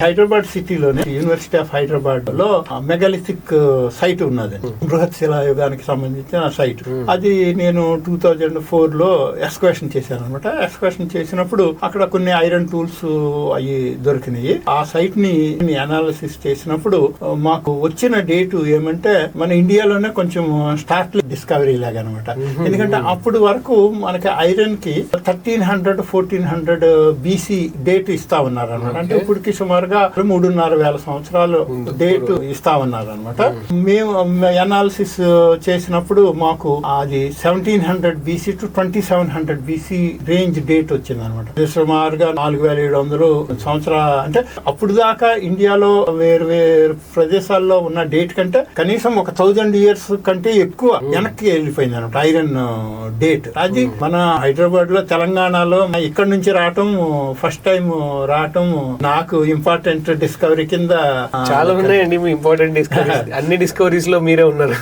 హైదరాబాద్ సిటీలోనే university of Hyderabad లో megalithic site ఉన్నది, బృహత్ శిలాయుగానికి సంబంధించిన సైట్. అది నేను 2004 లో ఎక్స్కవేషన్ చేశాను అనమాట. ఎక్స్కవేషన్ చేసినప్పుడు అక్కడ కొన్ని ఐరన్ టూల్స్ అవి దొరికినాయి. ఆ సైట్ ని అనాలిసిస్ చేసినప్పుడు మాకు వచ్చిన డేట్ ఏమంటే మన ఇండియాలోనే కొంచెం స్టార్ట్ డిస్కవరీ లాగా అనమాట. ఎందుకంటే అప్పుడు వరకు మనకి ఐరన్ కి 1300-1400 BC డేట్ ఇస్తా ఉన్నారు అనమాట. అంటే ఇప్పటికి సుమారుగా 3,500 సంవత్సరాలు డేట్ ఇస్తా ఉన్నారు అనమాట. మేము అనాలిసిస్ చేసినప్పుడు మాకు అది 1700 BC to 2700 BC range date వచ్చింది అనమాట. సుమారుగా 4,700 సంవత్సరాలు. అంటే అప్పుడు దాకా ఇండియాలో వేరు వేరు ప్రదేశాల్లో ఉన్న డేట్ కంటే కనీసం 1000 years కంటే ఎక్కువ వెనక్కి వెళ్ళిపోయింది అనమాట ఐరన్ డేట్. అది మన హైదరాబాద్ లో, తెలంగాణలో ఇక్కడ నుంచి రావటం ఫస్ట్ టైం రావటం నాకు ఇంపార్టెంట్ డిస్కవరీ కింద. చాలా ఉన్నాయండి మీ ఇంపార్టెంట్ డిస్కవరీస్. అన్ని డిస్కవరీస్ లో మీరే ఉన్నారు.